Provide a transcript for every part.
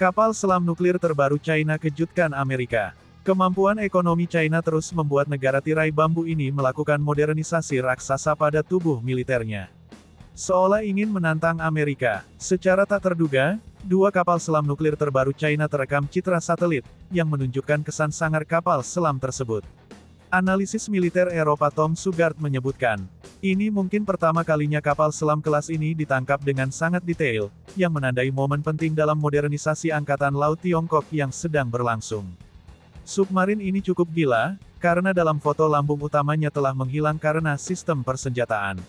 Kapal selam nuklir terbaru China kejutkan Amerika. Kemampuan ekonomi China terus membuat negara tirai bambu ini melakukan modernisasi raksasa pada tubuh militernya. Seolah ingin menantang Amerika. Secara tak terduga, dua kapal selam nuklir terbaru China terekam citra satelit, yang menunjukkan kesan sangar kapal selam tersebut. Analisis militer Eropa Tom Sugard menyebutkan, ini mungkin pertama kalinya kapal selam kelas ini ditangkap dengan sangat detail, yang menandai momen penting dalam modernisasi Angkatan Laut Tiongkok yang sedang berlangsung. Submarin ini cukup gila, karena dalam foto lambung utamanya telah menghilang karena sistem persenjataan.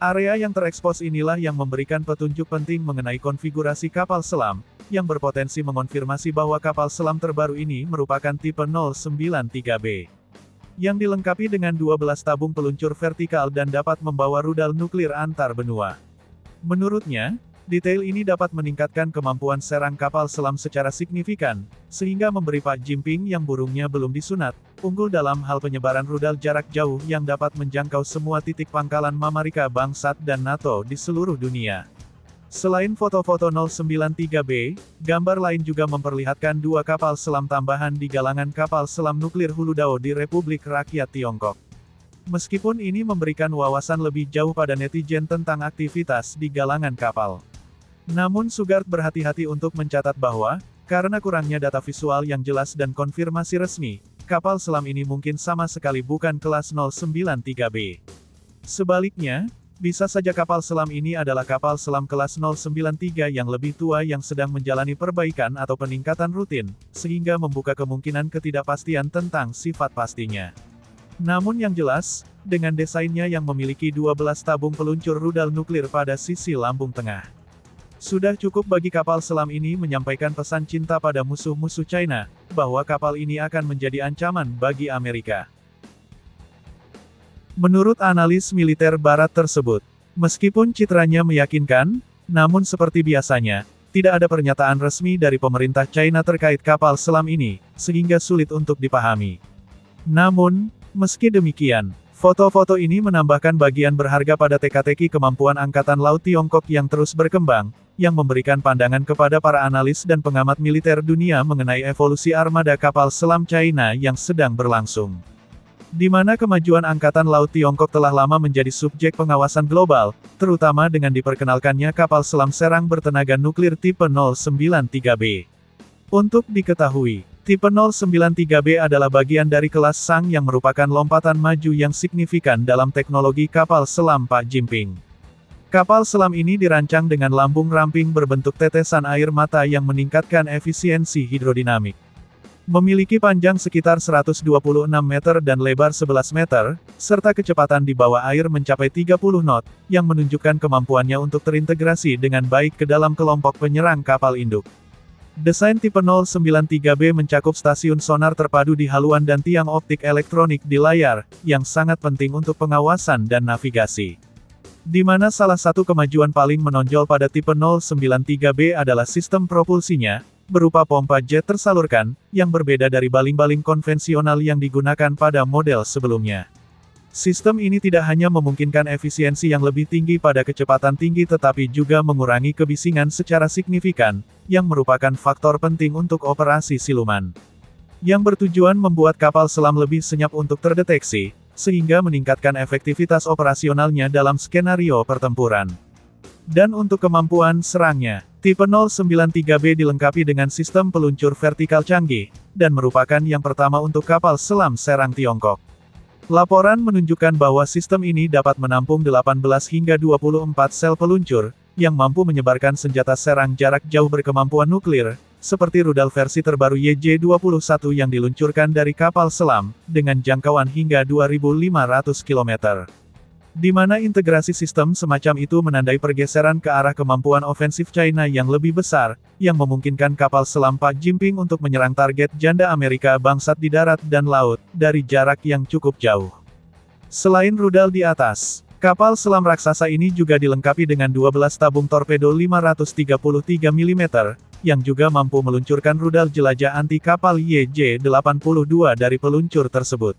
Area yang terekspos inilah yang memberikan petunjuk penting mengenai konfigurasi kapal selam, yang berpotensi mengonfirmasi bahwa kapal selam terbaru ini merupakan tipe 093B. Yang dilengkapi dengan 12 tabung peluncur vertikal dan dapat membawa rudal nuklir antar benua. Menurutnya, detail ini dapat meningkatkan kemampuan serang kapal selam secara signifikan, sehingga memberi Pak Jinping yang burungnya belum disunat, unggul dalam hal penyebaran rudal jarak jauh yang dapat menjangkau semua titik pangkalan Mamarika Bangsat dan NATO di seluruh dunia. Selain foto-foto 093B, gambar lain juga memperlihatkan dua kapal selam tambahan di galangan kapal selam nuklir Huludao di Republik Rakyat Tiongkok. Meskipun ini memberikan wawasan lebih jauh pada netizen tentang aktivitas di galangan kapal. Namun Sugard berhati-hati untuk mencatat bahwa, karena kurangnya data visual yang jelas dan konfirmasi resmi, kapal selam ini mungkin sama sekali bukan kelas 093B. Sebaliknya, bisa saja kapal selam ini adalah kapal selam kelas 093 yang lebih tua yang sedang menjalani perbaikan atau peningkatan rutin, sehingga membuka kemungkinan ketidakpastian tentang sifat pastinya. Namun yang jelas, dengan desainnya yang memiliki 12 tabung peluncur rudal nuklir pada sisi lambung tengah, sudah cukup bagi kapal selam ini menyampaikan pesan cinta pada musuh-musuh China, bahwa kapal ini akan menjadi ancaman bagi Amerika. Menurut analis militer barat tersebut, meskipun citranya meyakinkan, namun seperti biasanya, tidak ada pernyataan resmi dari pemerintah China terkait kapal selam ini, sehingga sulit untuk dipahami. Namun, meski demikian, foto-foto ini menambahkan bagian berharga pada teka-teki kemampuan Angkatan Laut Tiongkok yang terus berkembang, yang memberikan pandangan kepada para analis dan pengamat militer dunia mengenai evolusi armada kapal selam China yang sedang berlangsung. Di mana kemajuan Angkatan Laut Tiongkok telah lama menjadi subjek pengawasan global, terutama dengan diperkenalkannya kapal selam serang bertenaga nuklir tipe 093B. Untuk diketahui, tipe 093B adalah bagian dari kelas Sang yang merupakan lompatan maju yang signifikan dalam teknologi kapal selam Pak Jinping. Kapal selam ini dirancang dengan lambung ramping berbentuk tetesan air mata yang meningkatkan efisiensi hidrodinamik. Memiliki panjang sekitar 126 meter dan lebar 11 meter, serta kecepatan di bawah air mencapai 30 knot, yang menunjukkan kemampuannya untuk terintegrasi dengan baik ke dalam kelompok penyerang kapal induk. Desain tipe 093B mencakup stasiun sonar terpadu di haluan dan tiang optik elektronik di layar, yang sangat penting untuk pengawasan dan navigasi. Di mana salah satu kemajuan paling menonjol pada tipe 093B adalah sistem propulsinya, berupa pompa jet tersalurkan, yang berbeda dari baling-baling konvensional yang digunakan pada model sebelumnya. Sistem ini tidak hanya memungkinkan efisiensi yang lebih tinggi pada kecepatan tinggi tetapi juga mengurangi kebisingan secara signifikan, yang merupakan faktor penting untuk operasi siluman. Yang bertujuan membuat kapal selam lebih senyap untuk terdeteksi, sehingga meningkatkan efektivitas operasionalnya dalam skenario pertempuran. Dan untuk kemampuan serangnya, tipe 093B dilengkapi dengan sistem peluncur vertikal canggih, dan merupakan yang pertama untuk kapal selam serang Tiongkok. Laporan menunjukkan bahwa sistem ini dapat menampung 18 hingga 24 sel peluncur, yang mampu menyebarkan senjata serang jarak jauh berkemampuan nuklir, seperti rudal versi terbaru YJ-21 yang diluncurkan dari kapal selam, dengan jangkauan hingga 2.500 km. Di mana integrasi sistem semacam itu menandai pergeseran ke arah kemampuan ofensif China yang lebih besar, yang memungkinkan kapal selam Pak Jinping untuk menyerang target janda Amerika Bangsat di darat dan laut, dari jarak yang cukup jauh. Selain rudal di atas, kapal selam raksasa ini juga dilengkapi dengan 12 tabung torpedo 533 mm, yang juga mampu meluncurkan rudal jelajah anti kapal YJ-82 dari peluncur tersebut.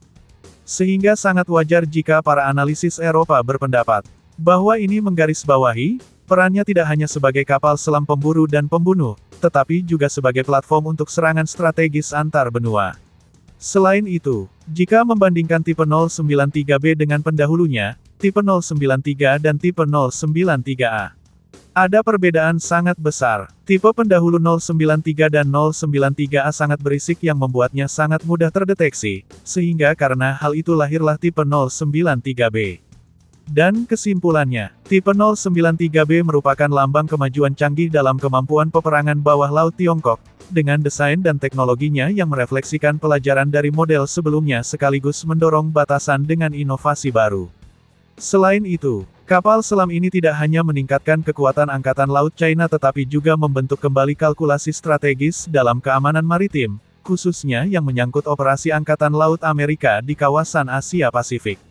Sehingga sangat wajar jika para analisis Eropa berpendapat bahwa ini menggarisbawahi Perannya tidak hanya sebagai kapal selam pemburu dan pembunuh, tetapi juga sebagai platform untuk serangan strategis antar benua. Selain itu, jika membandingkan tipe 093B dengan pendahulunya, tipe 093 dan tipe 093A, ada perbedaan sangat besar. Tipe pendahulu 093 dan 093A sangat berisik yang membuatnya sangat mudah terdeteksi, sehingga karena hal itu lahirlah tipe 093B. Dan kesimpulannya, tipe 093B merupakan lambang kemajuan canggih dalam kemampuan peperangan bawah laut Tiongkok, dengan desain dan teknologinya yang merefleksikan pelajaran dari model sebelumnya sekaligus mendorong batasan dengan inovasi baru. Selain itu, kapal selam ini tidak hanya meningkatkan kekuatan Angkatan Laut China tetapi juga membentuk kembali kalkulasi strategis dalam keamanan maritim, khususnya yang menyangkut operasi Angkatan Laut Amerika di kawasan Asia Pasifik.